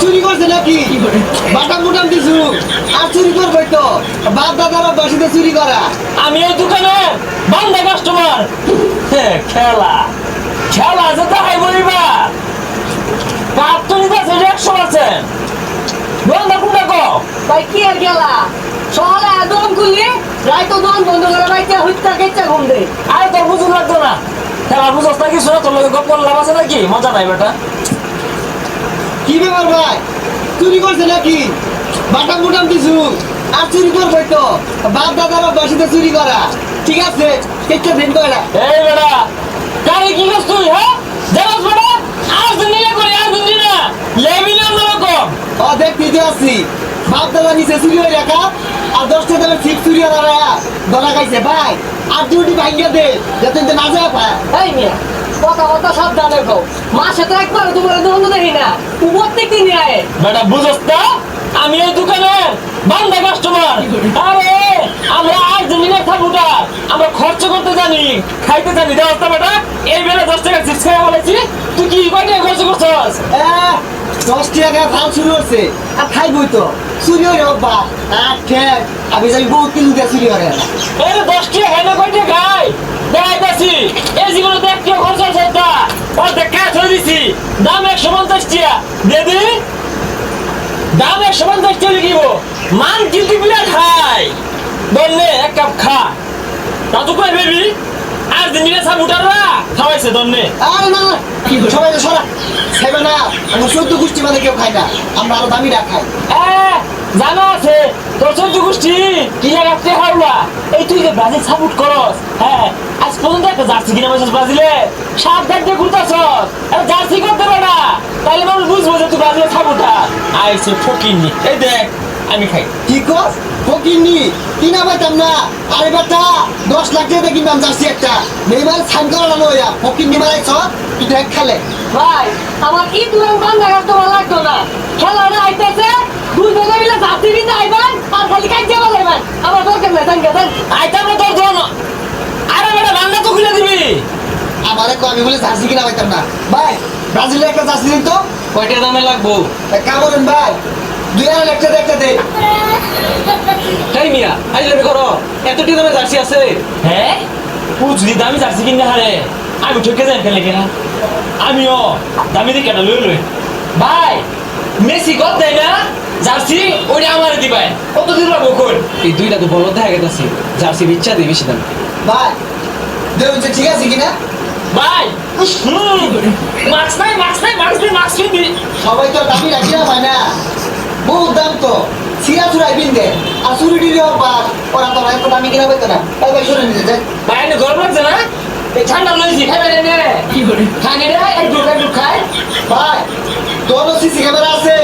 চুরি করছে নাকি বাটাম বুটাম দিছু আর চুরি করবই তো বাপ দাদার অভ্যাসিতে চুরি করা আমি এই দোকানে বান্দা কাস্টমার খেলা খেলা আছে তাই বলিবা কাপ তো নিতে আছে 100% বন্ধা কোনটা কো ভাই কি আর গেলা সকালে একদম খুললি রাই তো দোকান বন্ধ করে বাইতে হইতা কেচা ঘুম দে আরে তোর বুঝুন লাগতো না খেলা বুঝস না কিছু না তোর লগে গপ করলাম আছে নাকি মজা নাই বেটা কি ব্যাপার ভাই চুরি করছে নাকি বাটাম বুটাম দিছু আর চুরি করবই তো বাপ দাদার অভ্যাসিতে চুরি করা ঠিক আছে কেটে দিন কয়টা এই বেটা কারে কি করছ তুই হ্যাঁ জানাস বেটা আর দুনিয়া করে আর দুনিয়া লেমিন অন্যরকম ও দেখতে তো আছি বাপ দাদা নিচে চুরি হয়ে রাখা আর 10টা দামের ঠিক চুরি হয়ে ধরা খাইছে ভাই আর ডিউটি ভাঙ্গা দে যাতে না যায় পায় এই মিয়া কথা কথা সাবধানে কও মাসে তো একবার তোমার দোকান দেখি না প্রত্যেক দিন আয় বেটা বুঝস না আমি এই দোকানের বান্দা কাস্টমার আরে আমরা আর জমিনে থাকুটা আমরা খরচ করতে জানি খাইতে জানি দেওয়া বেটা এই বেলা 10 টাকা চিপস খাই বলেছি তুই কি কয় টাকা খরচ করছস 10 টাকা ফাল শুরু হচ্ছে আর খাইবই তো চুরি হয়ে বাবা আর ঠেক আমি যাই বহুত কিলো দিয়ে চুরি করে এই 10 টাকা খাই না কয় টাকা খাই দেখাইতাছি এই জীবনে দেখ কি খরচ হচ্ছে তা ও দেখা ছড়ি দিছি দাম 150 টাকা দে দে দাম 150 টাকা দিব মান কিন্তু বিরাট খাই দন্নে এক কাপ খা তা তো কই বেবি আর দিনে সব উঠারা খাওয়াইছে দন্নে আরে না কি সবাই সরা খাইবে না আমরা 14 গোষ্ঠী মানে কেউ খায় না আমরা আরো দামি খাই জানা আছে তোর চোদ্দ গোষ্ঠী কি রাখতে হারলা এই তুই যে ব্রাজিল সাপোর্ট করস হ্যাঁ আজ পর্যন্ত একটা জার্সি কিনে বসেছ ব্রাজিলে সাত গাছ দিয়ে ঘুরতেছ জার্সি করতে পারে না তাহলে মানুষ বুঝবো যে তুই ব্রাজিলের সাপোর্টার আইসে ফকিনি এই দেখ আমি খাই কি কস ফকিনি কিনা পাইতাম না আরে বেটা 10 লাখ টাকা কিনলাম জার্সি একটা নেইমার সাইন করা লইয়া ফকিনি মারাইছ তুই দেখ খেলে ভাই আমার কি তুমি বান্দা কাস্টমার লাগতো না খেলা না আইতেছে দুই জনে মিলে যাত্রী কিনতে আইবেন আর খালি কাইতে বলাইবেন আমার দরকার নাই জান গেছেন আইতাম না তোর জন আরে বেটা বাংলা তো খুলে দিবি আমারে কো আমি বলে জার্সি কিনা পাইতাম না ভাই ব্রাজিলের একটা জার্সি দিন তো কয়টা দামে লাগবো কামড়েন ভাই 2 লাখ টাকা একটা দে তাই মিয়া আইলে করো এতটি দামে জার্সি আছে হ্যাঁ ও যদি দামি জার্সি কিনে হারে আমি ঠকে যাই ফেলে কেনা আমিও দামি দিয়ে কেনা লই লই ভাই মেসি কত দেয় না জার্সি ওইটা আমার দিবাই কত দিন লাগবো কোন এই দুইটা তো বড় দেখা গেছে জার্সি বিচ্ছা দিই বেশি দাম ভাই দেখুন যে ঠিক আছে কিনা ভাই মাস্ক নাই মাস্ক নাই মাস্ক নাই মাস্ক দিবি সবাই তো দামি রাখি না ভাই না বহুত দাম তো সিরা চুরাই বিন্দে আর চুরি ডিলি হোক বা ওরা তো এত দামি কিনা পাইতো না তাই ভাই শুনে নিতে যাই ভাই এনে গরম লাগছে না এই ঠান্ডা লইছি খাইবে রে কি করে খানি রে এক দুটো খাই ভাই তোর সিসি ক্যামেরা আছে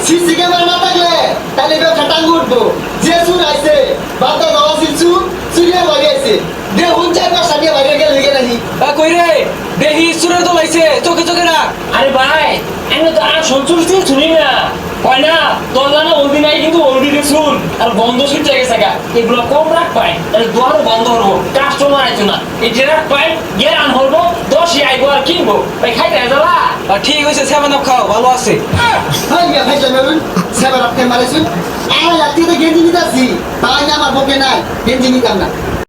সিসি ক্যামেরা না থাকলে তাহলে ব্যবসা টাঙ্গু উঠবো যে চুর আইছে বাদা দাওয়া সিলছু চুরিয়া বাড়ি আইছে দেখুন 4-5 দিয়ে বাইরে গেলে গেলে নাকি কই রে দেহি সুরে তো লাইছে চোখে চোখে রাখ আরে ভাই এনে তো আর সঞ্চুর থেকে শুনি না কয় না তোর জানা ওদি নাই কিন্তু ওদি শুন আর বন্ধ শুনতে গেছে গা এগুলো কম রাখ পাই তাহলে দুয়ারও বন্ধ হবো কাস্টমার আইতো না এই যে রাখ পাই গের আন হবো 10 আইবো আর কিনবো ভাই খাইতে যাবা ঠিক হয়েছে 7 আপ খাও ভালো আছে হাই গা ভাই জানেন সেবার আপনি মারেছেন আর রাতে তো গেঞ্জি নিতে আসি তাই না আমার বকে নাই গেঞ্জি নিতাম না